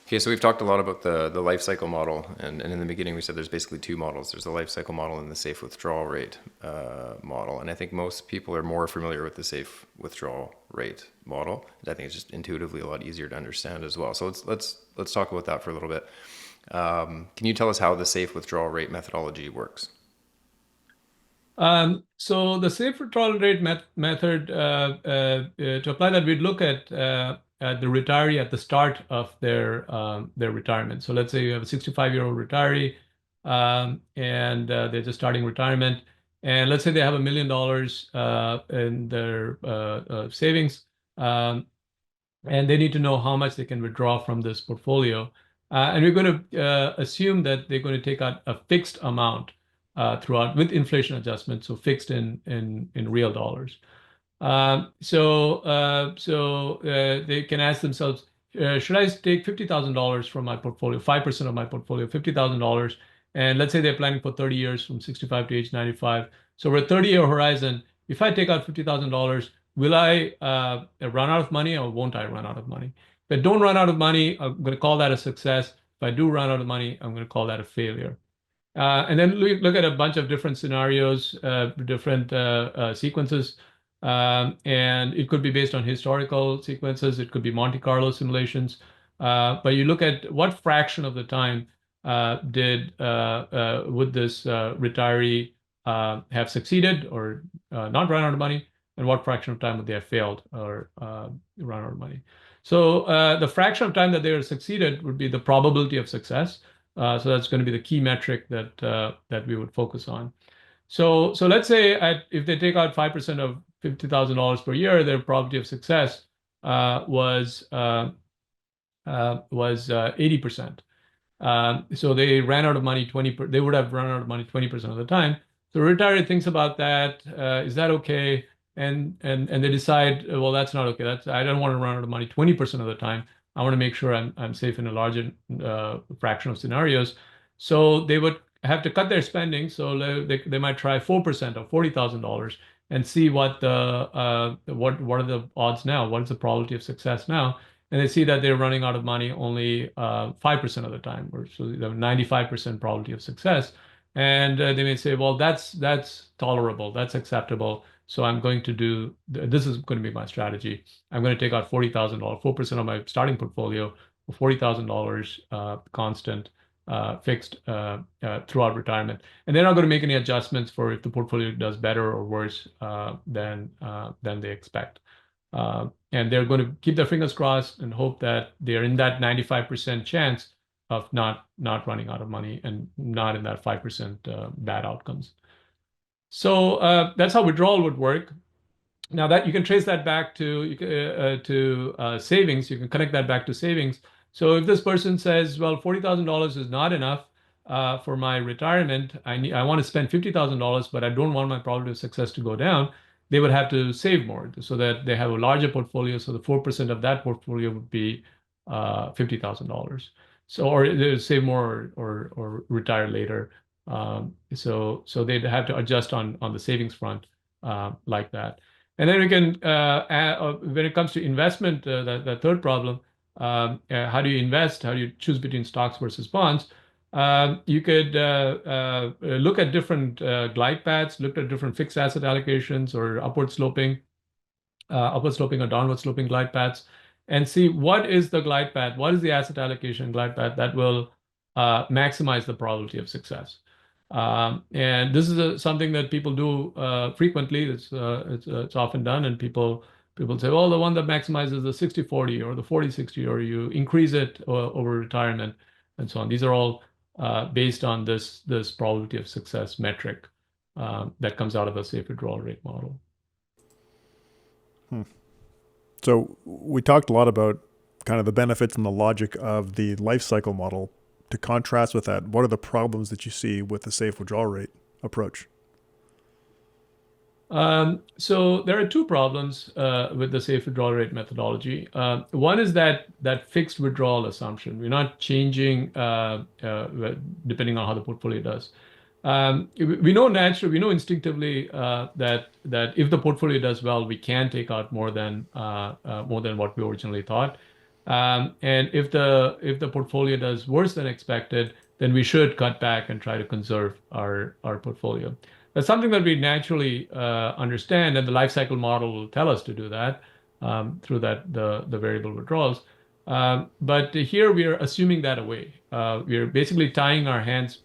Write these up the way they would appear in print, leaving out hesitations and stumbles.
Okay, so we've talked a lot about the life cycle model, and in the beginning we said there's basically two models. There's the life cycle model and the safe withdrawal rate model, and I think most people are more familiar with the safe withdrawal rate model. And I think it's just intuitively a lot easier to understand as well. So let's talk about that for a little bit. Can you tell us how the safe withdrawal rate methodology works? So the safe withdrawal rate method, to apply that, we'd look at the retiree at the start of their retirement. So let's say you have a 65-year-old retiree, and they're just starting retirement, and let's say they have $1 million in their savings, and they need to know how much they can withdraw from this portfolio. And we're going to assume that they're going to take out a fixed amount throughout with inflation adjustment, so fixed in real dollars. They can ask themselves, should I take $50,000 from my portfolio, 5% of my portfolio, $50,000, and let's say they're planning for 30 years from 65 to age 95. So over a 30-year horizon, if I take out $50,000, will I run out of money or won't I run out of money? If I don't run out of money, I'm going to call that a success. If I do run out of money, I'm going to call that a failure. And then look at a bunch of different scenarios, different sequences. And it could be based on historical sequences. It could be Monte Carlo simulations. But you look at what fraction of the time would this retiree have succeeded or not run out of money, and what fraction of time would they have failed or run out of money. So the fraction of time that they have succeeded would be the probability of success. So that's going to be the key metric that we would focus on. So let's say if they take out 5% of $50,000 per year, their probability of success was 80%. So they ran out of money they would have run out of money 20% of the time. So the retiree thinks about that. Is that okay? And they decide, well, that's not okay. I don't want to run out of money 20% of the time. I want to make sure I'm safe in a larger fraction of scenarios. So they would have to cut their spending. So they might try 4% of $40,000 and see what are the odds now? What is the probability of success now? And they see that they're running out of money only 5% of the time, or so they have 95% probability of success. And they may say, well, that's tolerable, that's acceptable. So I'm going to do this is going to be my strategy. I'm going to take out $40,000, 4% of my starting portfolio, for $40,000 constant, fixed throughout retirement. And they're not going to make any adjustments for if the portfolio does better or worse than they expect. And they're going to keep their fingers crossed and hope that they're in that 95% chance of not running out of money and not in that 5% bad outcomes. So that's how withdrawal would work. Now that you can trace that back to savings, you can connect that back to savings. So if this person says, well, $40,000 is not enough for my retirement, I want to spend $50,000, but I don't want my probability of success to go down, they would have to save more so that they have a larger portfolio. So the 4% of that portfolio would be $50,000. So, or they save more or retire later. So they'd have to adjust on the savings front like that. And then we can, when it comes to investment, that third problem, how do you invest? How do you choose between stocks versus bonds? You could look at different glide paths, look at different fixed asset allocations or upward sloping or downward sloping glide paths, and see what is the glide path, what is the asset allocation glide path that will maximize the probability of success. And this is something that people do frequently. It's often done, and people say, well, the one that maximizes the 60-40 or the 40-60, or you increase it over retirement, and so on. These are all based on this probability of success metric that comes out of a safe withdrawal rate model. So we talked a lot about kind of the benefits and the logic of the life cycle model. To contrast with that, what are the problems that you see with the safe withdrawal rate approach? So there are two problems with the safe withdrawal rate methodology. One is that fixed withdrawal assumption. We're not changing depending on how the portfolio does. We know instinctively that if the portfolio does well, we can take out more than what we originally thought. And if the portfolio does worse than expected, then we should cut back and try to conserve our portfolio. That's something that we naturally understand, and the life cycle model will tell us to do that through the variable withdrawals. But here we are assuming that away. We are basically tying our hands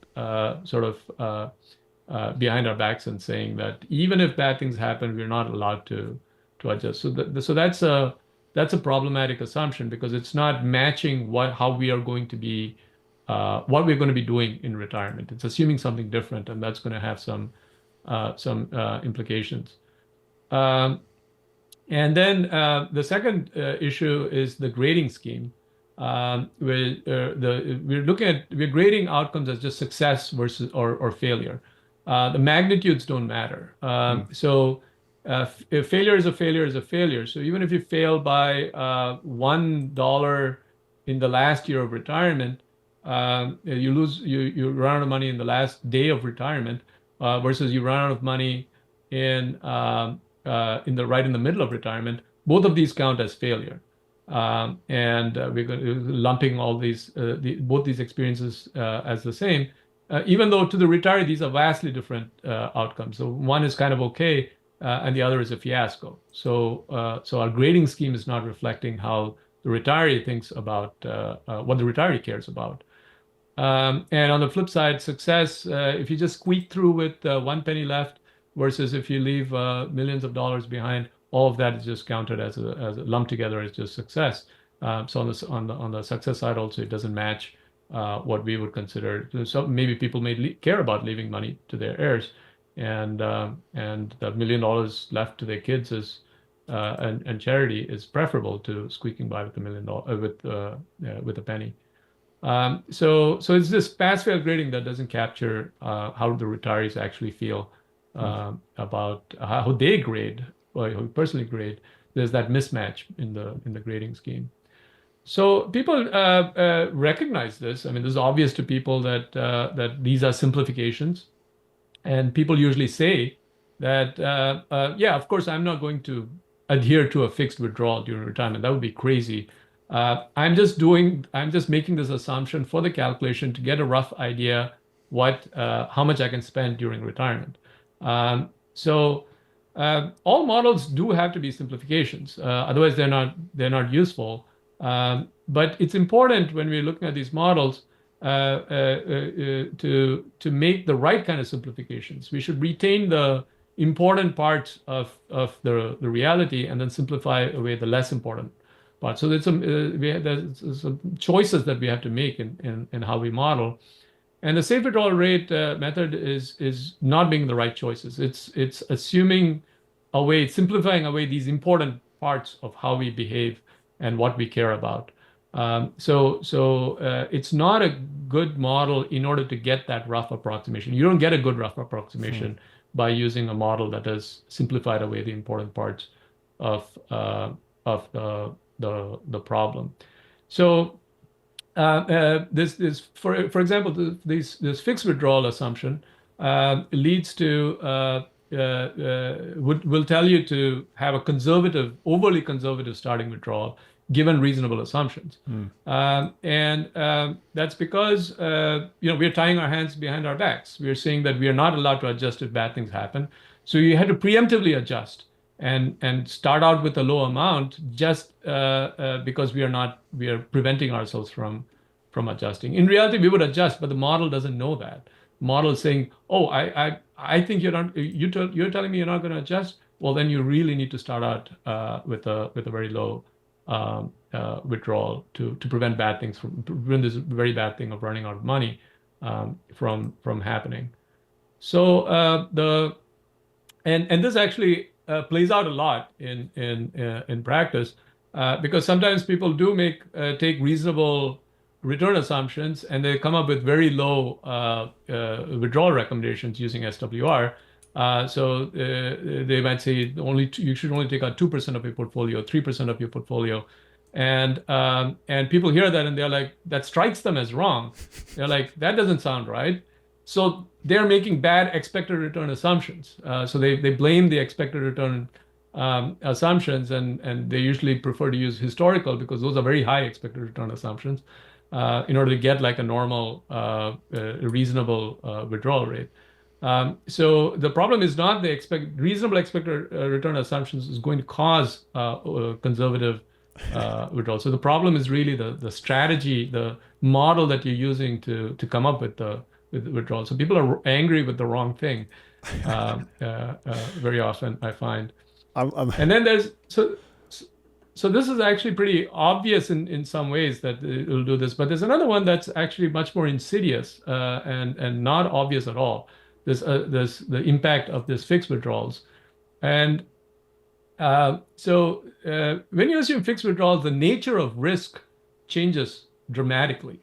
behind our backs and saying that even if bad things happen, we're not allowed to adjust. So that's a problematic assumption because it's not matching how we are going to be what we're going to be doing in retirement. It's assuming something different, and that's going to have some implications. And then the second issue is the grading scheme. We're grading outcomes as just success versus or failure. The magnitudes don't matter. So if failure is a failure is a failure. So even if you fail by $1 in the last year of retirement, you run out of money in the last day of retirement versus you run out of money in right in the middle of retirement. Both of these count as failure. And we're lumping all both these experiences as the same, even though to the retiree these are vastly different outcomes. So one is kind of okay, and the other is a fiasco. So our grading scheme is not reflecting how the retiree thinks about what the retiree cares about. And on the flip side, success, if you just squeak through with 1 penny left versus if you leave millions of dollars behind, all of that is just counted as a lumped together as just success. So on the success side also, it doesn't match what we would consider. So maybe people may care about leaving money to their heirs, and the $1 million left to their kids is and charity is preferable to squeaking by with $1 million with a penny. So it's this pass-fail grading that doesn't capture how the retirees actually feel about how they grade, or how personally grade. There's that mismatch in the grading scheme. So people recognize this. I mean, this is obvious to people that these are simplifications, and people usually say that, yeah, of course, I'm not going to adhere to a fixed withdrawal during retirement. That would be crazy. I'm just making this assumption for the calculation to get a rough idea how much I can spend during retirement. So all models do have to be simplifications. Otherwise, they're not useful. But it's important when we're looking at these models to make the right kind of simplifications. We should retain the important parts of the reality and then simplify away the less important parts. So there's some choices that we have to make in how we model. And the safe withdrawal rate method is not being the right choices. It's simplifying away these important parts of how we behave and what we care about. So it's not a good model in order to get that rough approximation. You don't get a good rough approximation by using a model that has simplified away the important parts of the problem. So this for example, this fixed withdrawal assumption leads to will tell you to have a overly conservative starting withdrawal given reasonable assumptions. And that's because we're tying our hands behind our backs. We're saying that we are not allowed to adjust if bad things happen. So you had to preemptively adjust and start out with a low amount just because we are preventing ourselves from adjusting. In reality, we would adjust, but the model doesn't know that. The model is saying, "Oh, I think you're telling me you're not going to adjust. Well, then you really need to start out with a very low withdrawal to prevent this very bad thing of running out of money from happening." So and this actually plays out a lot in practice because sometimes people do take reasonable return assumptions and they come up with very low withdrawal recommendations using SWR. So they might say you should only take out 2% of your portfolio, 3% of your portfolio, and people hear that and they're like, that strikes them as wrong. They're like, that doesn't sound right. So they're making bad expected return assumptions. So they blame the expected return assumptions, and they usually prefer to use historical because those are very high expected return assumptions in order to get like a normal, reasonable withdrawal rate. So the problem is not the reasonable expected return assumptions is going to cause conservative withdrawal. So the problem is really the strategy, the model that you're using to come up with the withdrawal. So people are angry with the wrong thing very often, I find. And then so this is actually pretty obvious in some ways that it will do this, but there's another one that's actually much more insidious and not obvious at all. This the impact of this fixed withdrawals. And so when you assume fixed withdrawals, the nature of risk changes dramatically.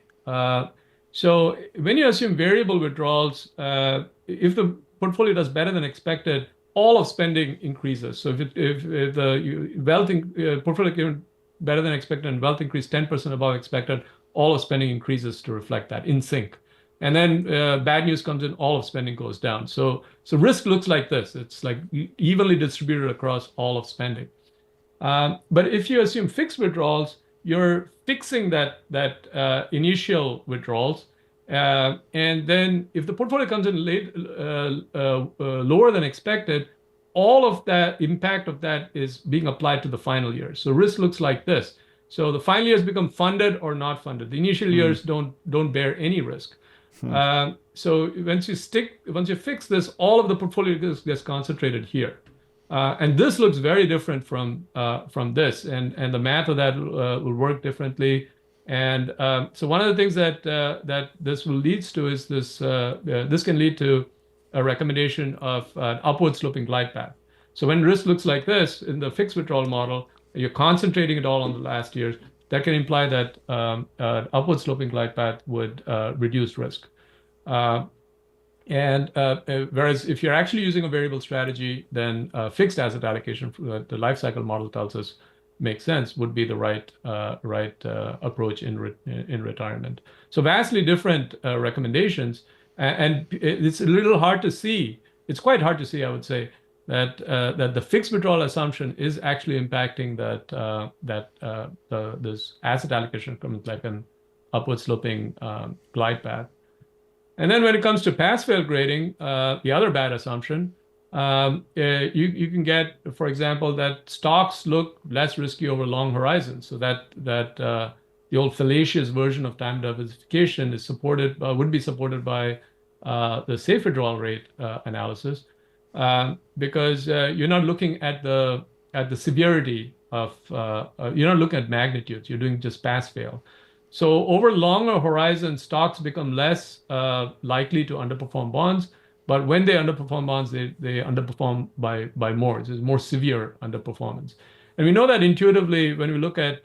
So when you assume variable withdrawals, if the portfolio does better than expected, all of spending increases. So if the portfolio came better than expected and wealth increased 10% above expected, all of spending increases to reflect that in sync. And then bad news comes in, all of spending goes down. So risk looks like this. It's like evenly distributed across all of spending. But if you assume fixed withdrawals, you're fixing that initial withdrawals. And then if the portfolio comes in lower than expected, all of that impact of that is being applied to the final year. So risk looks like this. So the final years become funded or not funded. The initial years don't bear any risk. So once you fix this, all of the portfolio gets concentrated here. And this looks very different from this, and the math of that will work differently. And so one of the things that this will leads to is this can lead to a recommendation of an upward sloping glide path. So when risk looks like this in the fixed withdrawal model, you're concentrating it all on the last years. That can imply that upward sloping glide path would reduce risk. Whereas if you're actually using a variable strategy, then fixed asset allocation, the life cycle model tells us makes sense, would be the right approach in retirement. So vastly different recommendations, and it's a little hard to see. It's quite hard to see, I would say, that the fixed withdrawal assumption is actually impacting this asset allocation comes like an upward sloping glide path. And then when it comes to pass-fail grading, the other bad assumption, you can get, for example, that stocks look less risky over long horizons. So that the old fallacious version of time diversification is would be supported by the safe withdrawal rate analysis, because you're not looking at the severity of you're not looking at magnitudes. You're doing just pass-fail. So over longer horizons, stocks become less likely to underperform bonds. But when they underperform bonds, they underperform by more. There's more severe underperformance. And we know that intuitively when we look at,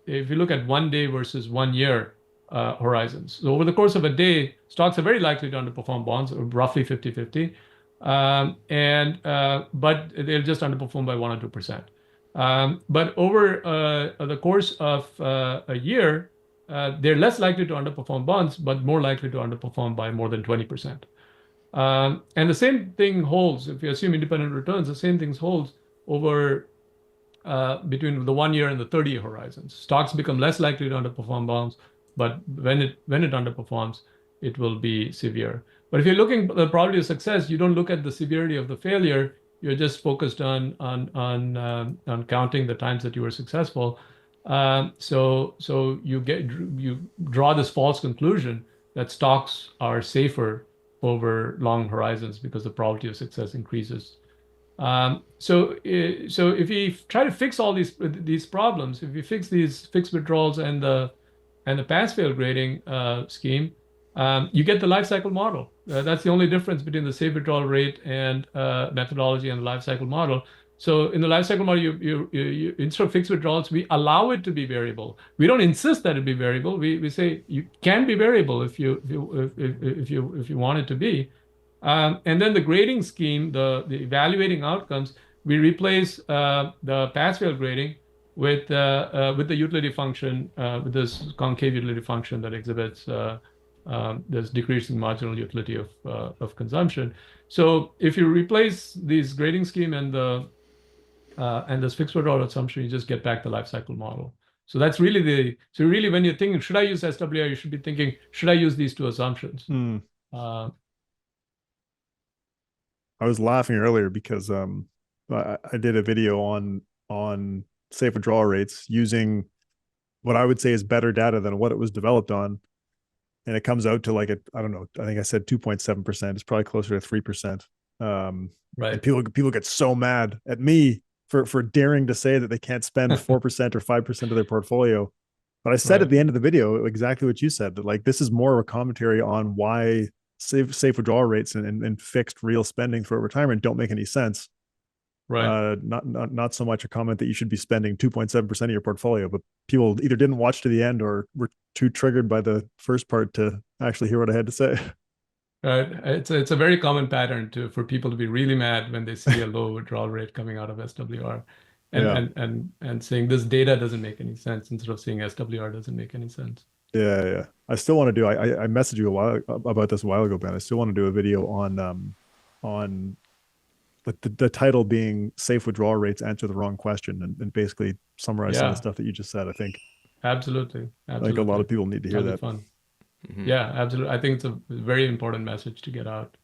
if you look at 1 day versus 1 year horizons. So over the course of a day, stocks are very likely to underperform bonds, roughly 50-50. But they'll just underperform by 1 or 2%. But over the course of a year, they're less likely to underperform bonds, but more likely to underperform by more than 20%. And the same thing holds, if you assume independent returns, the same thing holds over between the 1 year and the 30-year horizons. Stocks become less likely to underperform bonds, but when it underperforms, it will be severe. But if you're looking at the probability of success, you don't look at the severity of the failure. You're just focused on counting the times that you were successful. So you draw this false conclusion that stocks are safer over long horizons because the probability of success increases. So if you try to fix all these problems, if you fix these fixed withdrawals and the pass-fail grading scheme, you get the life cycle model. That's the only difference between the safe withdrawal rate and methodology and the life cycle model. So in the life cycle model, you instead of fixed withdrawals, we allow it to be variable. We don't insist that it be variable. We say you can be variable if you want it to be. And then the grading scheme, the evaluating outcomes, we replace the pass-fail grading with the utility function, with this concave utility function that exhibits this decreasing marginal utility of consumption. So if you replace these grading scheme and the and this fixed withdrawal assumption, you just get back the life cycle model. So that's really so really when you're thinking, should I use SWR, you should be thinking, should I use these two assumptions? I was laughing earlier because I did a video on safe withdrawal rates using what I would say is better data than what it was developed on. And it comes out to like, I don't know, I think I said 2.7%. It's probably closer to 3%. And right. people get so mad at me for daring to say that they can't spend 4% or 5% of their portfolio. But I said Right. at the end of the video exactly what you said, that like this is more of a commentary on why safe withdrawal rates and fixed real spending for retirement don't make any sense. Right. Not so much a comment that you should be spending 2.7% of your portfolio, but people either didn't watch to the end or were too triggered by the first part to actually hear what I had to say. Right. It's a very common pattern for people to be really mad when they see a low withdrawal rate coming out of SWR and Yeah. and saying this data doesn't make any sense instead of saying SWR doesn't make any sense. Yeah. I still want to do. I messaged you a while about this a while ago, Ben. I still want to do a video on the title being "Safe Withdrawal Rates Answer the Wrong Question" and basically summarize some of the stuff that you just said. I think Absolutely. a lot of people need to hear That'll be that. fun. Yeah, absolutely. I think it's a very important message to get out.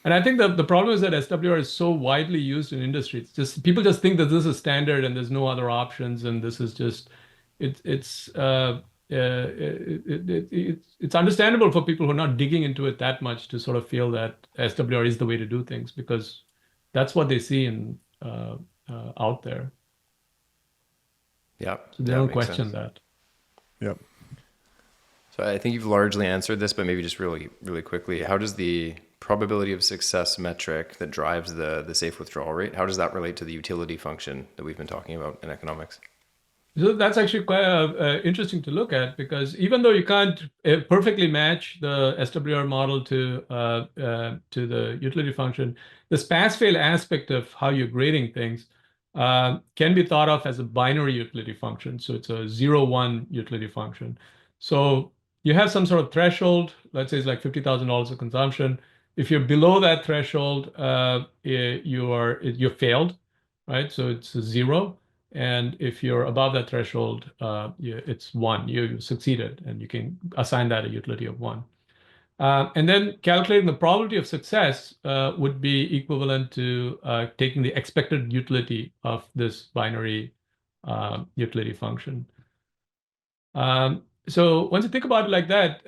And I think the problem is that SWR is so widely used in industry. It's just people just think that this is standard and there's no other options, and this is just it's it's understandable for people who are not digging into it that much to sort of feel that SWR is the way to do things because that's what they see in out there. Yeah. So they don't question that. Yep. So I think you've largely answered this, but maybe just really, really quickly, how does the probability of success metric that drives the safe withdrawal rate, how does that relate to the utility function that we've been talking about in economics? So that's actually quite interesting to look at because even though you can't perfectly match the SWR model to the utility function, this pass-fail aspect of how you're grading things can be thought of as a binary utility function. So it's a 0-1 utility function. So you have some sort of threshold, let's say it's like $50,000 of consumption. If you're below that threshold, you're failed, right? So it's a 0. And if you're above that threshold, it's 1. You succeeded, and you can assign that a utility of 1. And then calculating the probability of success would be equivalent to taking the expected utility of this binary utility function. So once you think about it like that,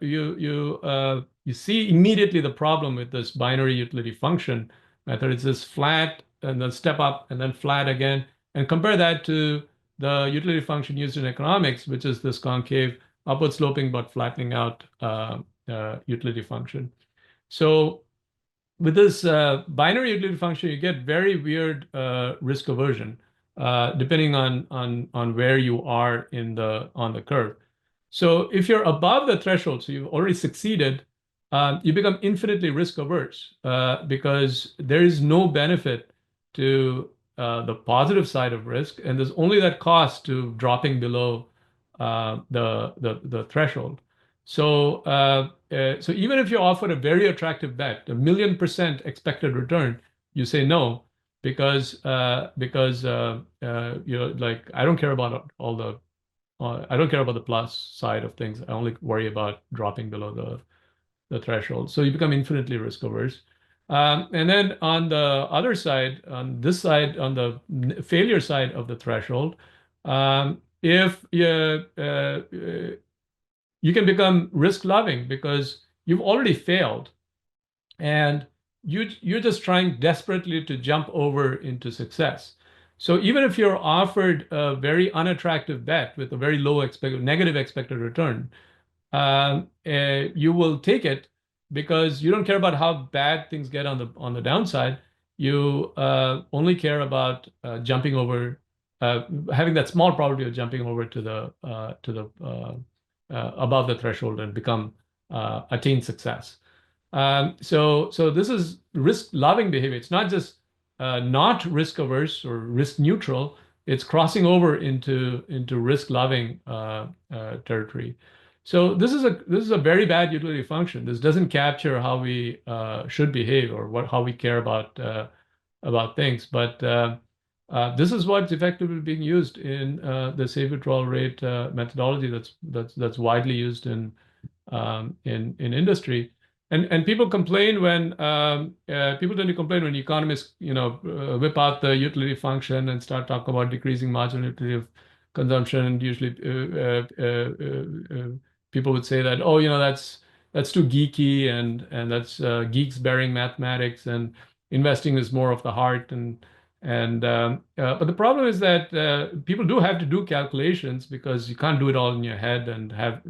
you see immediately the problem with this binary utility function method. It's this flat and then step up and then flat again. And compare that to the utility function used in economics, which is this concave, upward sloping but flattening out utility function. So with this binary utility function, you get very weird risk aversion depending on where you are on the curve. So if you're above the threshold, so you've already succeeded, you become infinitely risk averse because there is no benefit to the positive side of risk, and there's only that cost to dropping below the threshold. So so even if you're offered a very attractive bet, 1,000,000% expected return, you say no because you're like, I don't care about I don't care about the plus side of things. I only worry about dropping below the threshold. So you become infinitely risk averse. And then on the other side, on this side, on the failure side of the threshold, if you can become risk loving because you've already failed and you're just trying desperately to jump over into success. So even if you're offered a very unattractive bet with a very low negative expected return, you will take it because you don't care about how bad things get on the downside. You only care about jumping over, having that small probability of jumping over to the above the threshold and attain success. So this is risk-loving behavior. It's not just not risk-averse or risk-neutral. It's crossing over into risk-loving territory. So this is a very bad utility function. This doesn't capture how we should behave or how we care about things. But This is what's effectively being used in the safe withdrawal rate methodology that's widely used in industry. And people complain when people tend to complain when economists, whip out the utility function and start talking about decreasing marginal utility of consumption. And usually, people would say that, oh, that's too geeky, and that's geeks bearing mathematics, and investing is more of the heart. But the problem is that people do have to do calculations, because you can't do it all in your head and have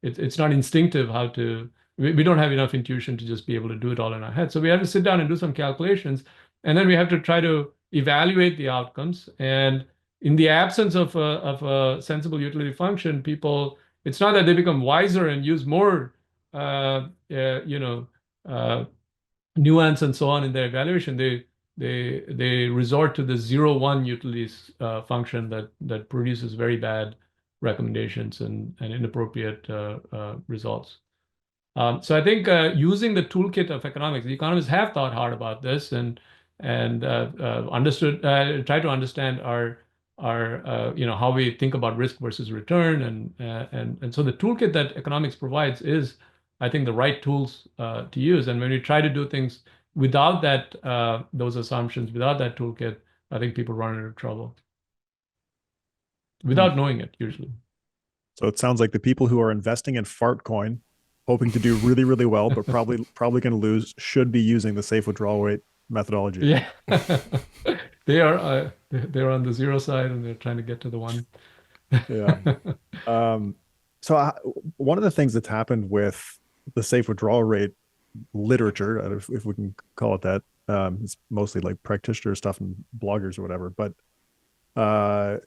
it's not instinctive how to. We don't have enough intuition to just be able to do it all in our head. So we have to sit down and do some calculations, and then we have to try to evaluate the outcomes. And in the absence of a sensible utility function, it's not that they become wiser and use more, nuance and so on in their evaluation. They resort to the 0-1 utilities function that produces very bad recommendations and inappropriate results. So I think using the toolkit of economics, the economists have thought hard about this and try to understand our how we think about risk versus return, and so the toolkit that economics provides is, I think, the right tools to use. And when we try to do things without those assumptions, without that toolkit, I think people run into trouble without knowing it usually. So it sounds like the people who are investing in Fartcoin, hoping to do really, really well, but probably going to lose, should be using the safe withdrawal rate methodology. Yeah, they're on the 0 side and they're trying to get to the 1. Yeah. So one of the things that's happened with the safe withdrawal rate literature, if we can call it that, it's mostly like practitioner stuff and bloggers or whatever, but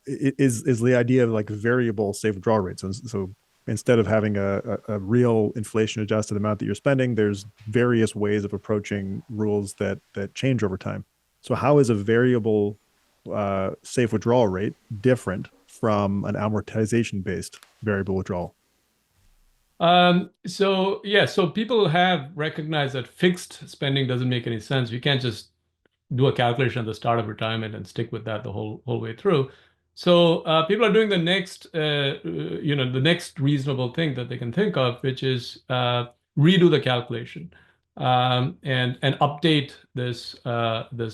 is the idea of like variable safe withdrawal rates. So instead of having a real inflation adjusted amount that you're spending, there's various ways of approaching rules that change over time. So how is a variable safe withdrawal rate different from an amortization based variable withdrawal? So people have recognized that fixed spending doesn't make any sense. You can't just do a calculation at the start of retirement and stick with that the whole way through. So people are doing the next reasonable thing that they can think of, which is redo the calculation and update this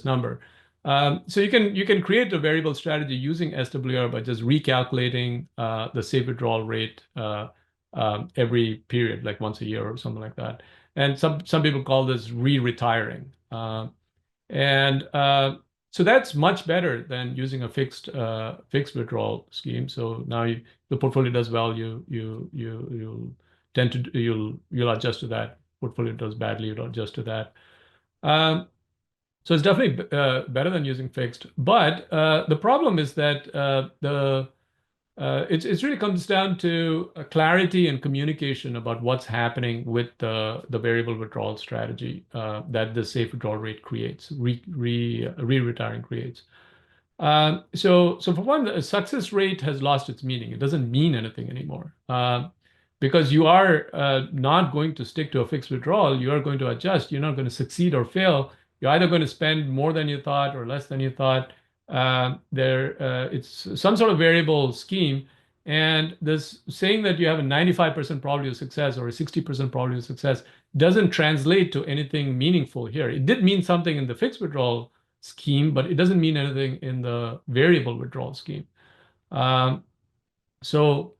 number. So you can create a variable strategy using SWR by just recalculating the safe withdrawal rate every period, like once a year or something like that. And some people call this re-retiring. So that's much better than using a fixed withdrawal scheme. So now the portfolio does well, you'll adjust to that. Portfolio does badly, you'll adjust to that. So it's definitely better than using fixed. But the problem is that it really comes down to clarity and communication about what's happening with the variable withdrawal strategy that the safe withdrawal rate creates, re-retiring creates. So for one, the success rate has lost its meaning. It doesn't mean anything anymore because you are not going to stick to a fixed withdrawal. You are going to adjust. You're not going to succeed or fail. You're either going to spend more than you thought or less than you thought. It's some sort of variable scheme, and this saying that you have a 95% probability of success or a 60% probability of success doesn't translate to anything meaningful here. It did mean something in the fixed withdrawal scheme, but it doesn't mean anything in the variable withdrawal scheme. So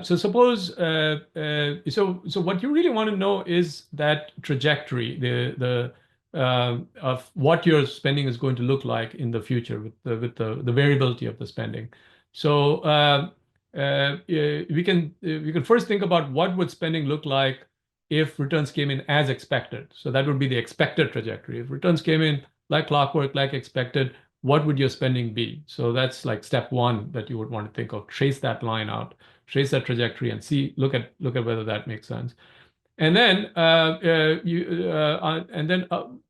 suppose so what you really want to know is that trajectory, the of what your spending is going to look like in the future with the variability of the spending. So we can first think about what would spending look like if returns came in as expected. So that would be the expected trajectory. If returns came in like clockwork, like expected, what would your spending be? So that's like step 1 that you would want to think of. Trace that line out, trace that trajectory, and look at whether that makes sense. And then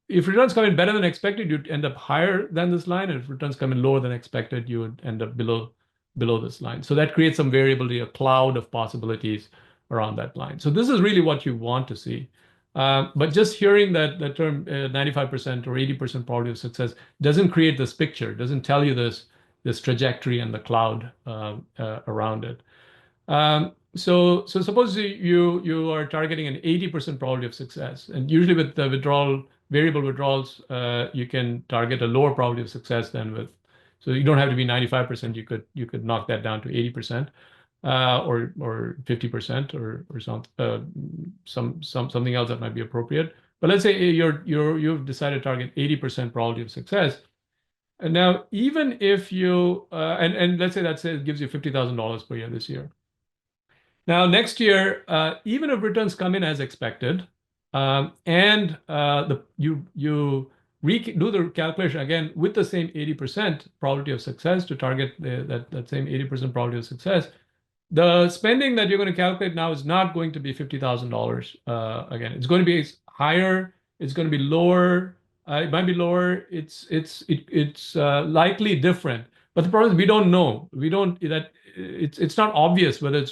if returns come in better than expected, you'd end up higher than this line. And if returns come in lower than expected, you would end up below this line. So that creates some variability, a cloud of possibilities around that line. So this is really what you want to see. But just hearing that term 95% or 80% probability of success doesn't create this picture, doesn't tell you this trajectory and the cloud around it. So suppose you are targeting an 80% probability of success, and usually with the variable withdrawals, you can target a lower probability of success than with. So you don't have to be 95%. You could knock that down to 80%, or 50%, or something else that might be appropriate. But let's say you've decided to target 80% probability of success. And now, even if you and let's say that gives you $50,000 per year this year. Now, next year, even if returns come in as expected, and you do the calculation again with the same 80% probability of success to target that same 80% probability of success, the spending that you're going to calculate now is not going to be $50,000 again. It's going to be higher. It's going to be lower. It might be lower. It's likely different. But the problem is we don't know. It's not obvious whether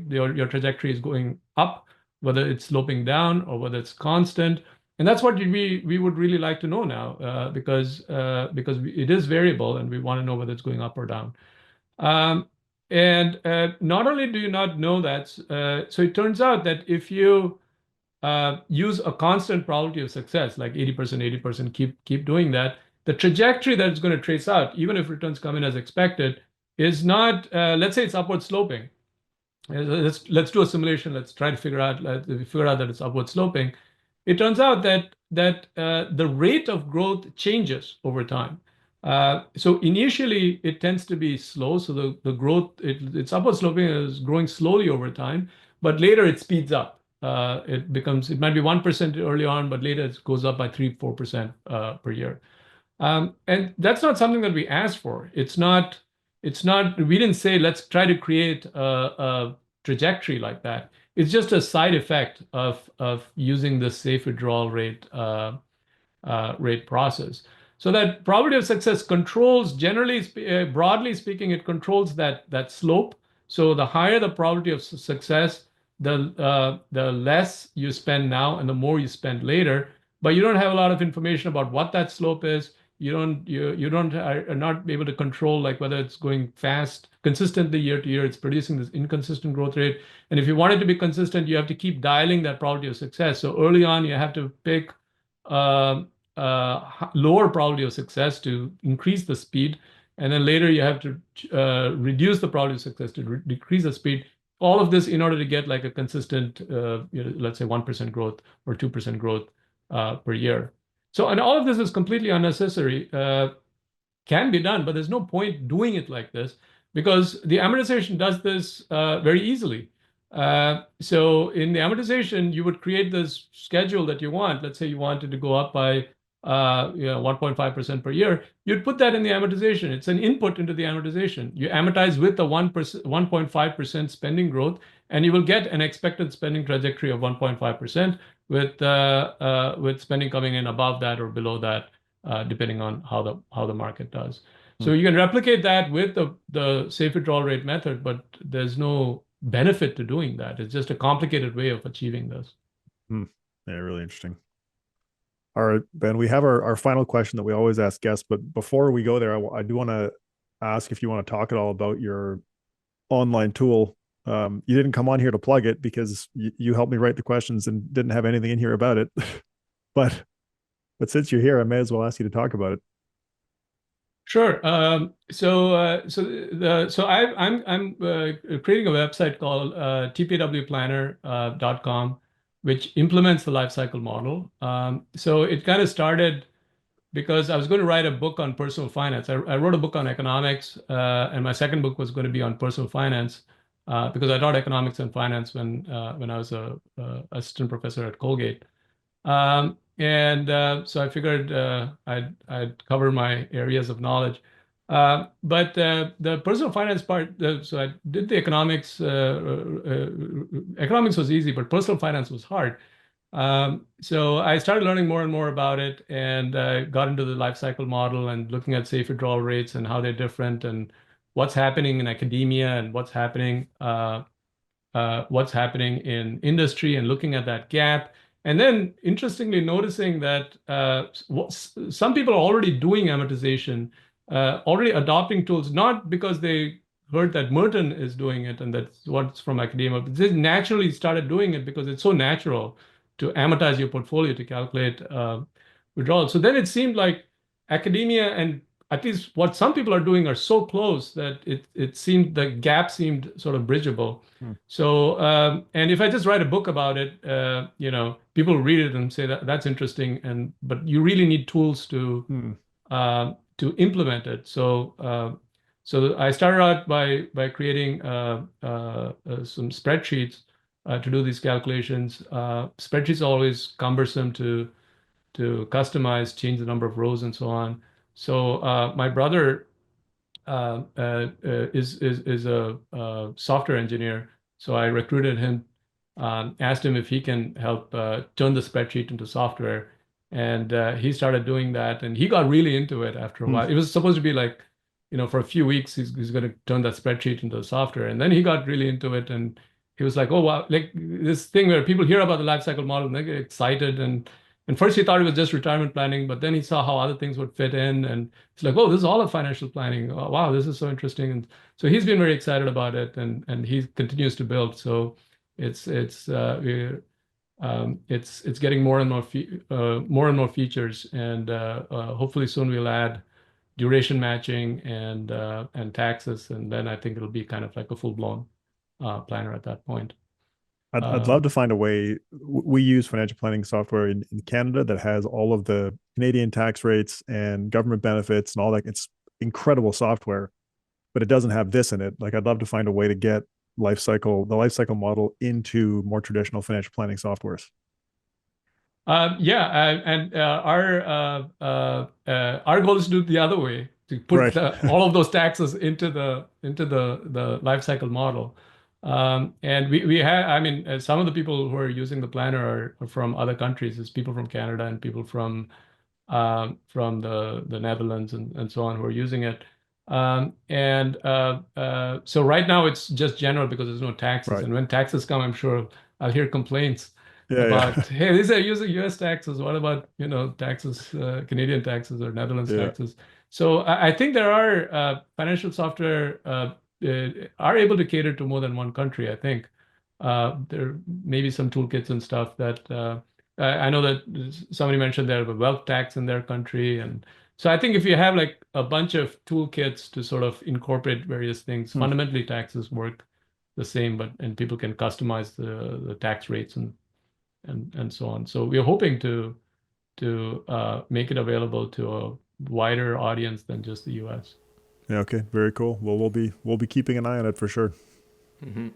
your trajectory is going up, whether it's sloping down, or whether it's constant. And that's what we would really like to know now, because it is variable, and we want to know whether it's going up or down. And not only do you not know that, so it turns out that if you use a constant probability of success, like 80%, 80%, keep doing that, the trajectory that it's going to trace out, even if returns come in as expected, is not, let's say it's upward sloping. Let's do a simulation. Let's try to figure out that it's upward sloping. It turns out that the rate of growth changes over time. So initially, it tends to be slow. So the growth, it's upward sloping, is growing slowly over time, but later it speeds up. It might be 1% early on, but later it goes up by 3-4% per year. And that's not something that we asked for. We didn't say, let's try to create a trajectory like that. It's just a side effect of using the safe withdrawal rate process. So that probability of success controls, broadly speaking, it controls that slope. So the higher the probability of success, the less you spend now and the more you spend later. But you don't have a lot of information about what that slope is. You are not able to control, like, whether it's going fast, consistently year to year. It's producing this inconsistent growth rate. And if you want it to be consistent, you have to keep dialing that probability of success. So early on, you have to pick lower probability of success to increase the speed. And then later you have to reduce the probability of success to decrease the speed. All of this in order to get like a consistent, let's say 1% growth or 2% growth per year. So, and all of this is completely unnecessary. Can be done, but there's no point doing it like this, because the amortization does this very easily. So in the amortization, you would create this schedule that you want. Let's say you wanted to go up by 1.5% per year. You'd put that in the amortization. It's an input into the amortization. You amortize with the 1.5% spending growth, and you will get an expected spending trajectory of 1.5% with spending coming in above that or below that, depending on how the market does. So you can replicate that with the safe withdrawal rate method, but there's no benefit to doing that. It's just a complicated way of achieving this. Yeah, really interesting. All right, Ben, we have our final question that we always ask guests, but before we go there, I do want to ask if you want to talk at all about your online tool. You didn't come on here to plug it because you helped me write the questions and didn't have anything in here about it. but since you're here, I may as well ask you to talk about it. Sure. I'm creating a website called tpwplanner.com, which implements the life cycle model. So it kind of started because I was going to write a book on personal finance. I wrote a book on economics, and my second book was going to be on personal finance, because I taught economics and finance when I was a assistant professor at Colgate. So I figured I'd cover my areas of knowledge. But the personal finance part, so I did the economics. Economics was easy, but personal finance was hard. So I started learning more and more about it, and got into the life cycle model and looking at safe withdrawal rates and how they're different, and what's happening in academia, and what's happening in industry, and looking at that gap. And then interestingly noticing that some people are already doing amortization, already adopting tools, not because they heard that Merton is doing it and that's what's from academia, but they naturally started doing it because it's so natural to amortize your portfolio to calculate withdrawal. So then it seemed like academia and at least what some people are doing are so close that it seemed the gap seemed sort of bridgeable. Hmm. So and if I just write a book about it, people read it and say that that's interesting, but you really need tools to implement it. So I started out by creating some spreadsheets to do these calculations. Spreadsheets are always cumbersome to customize, change the number of rows and so on. So my brother is a software engineer. So I recruited him, asked him if he can help turn the spreadsheet into software, and he started doing that, and he got really into it after a Hmm. while. It was supposed to be like, for a few weeks he's going to turn that spreadsheet into software, and then he got really into it, and he was like, oh wow, like this thing where people hear about the life cycle model and they get excited, and first he thought it was just retirement planning, but then he saw how other things would fit in, and it's like, oh, this is all of financial planning. Oh, wow, this is so interesting. And so he's been very excited about it, and he continues to build. So it's getting more and more features, and hopefully soon we'll add duration matching and taxes, and then I think it'll be kind of like a full-blown planner at that point. I'd love to find a way. We use financial planning software in Canada that has all of the Canadian tax rates and government benefits and all that. It's incredible software, but it doesn't have this in it. Like I'd love to find a way to get the life cycle model into more traditional financial planning softwares. Yeah, and our goal is to do it the other way, to put Right. all of those taxes into the life cycle model. And we have, I mean, some of the people who are using the planner are from other countries. There's people from Canada and people from the Netherlands and so on who are using it. So right now it's just general because there's no taxes. Right. And when taxes come, I'm sure I'll hear complaints Yeah. about, hey, these are using US taxes. What about, taxes, Canadian taxes or Netherlands Yeah. taxes? So I think there are financial software are able to cater to more than one country, I think. There may be some toolkits and stuff that I know that somebody mentioned they have a wealth tax in their country. And so I think if you have like a bunch of toolkits to sort of incorporate various things, Hmm. fundamentally taxes work the same, and people can customize the tax rates and so on. So we're hoping to make it available to a wider audience than just the US. Yeah. Okay. Very cool. Well, we'll be keeping an eye on it for sure. Mm-hmm.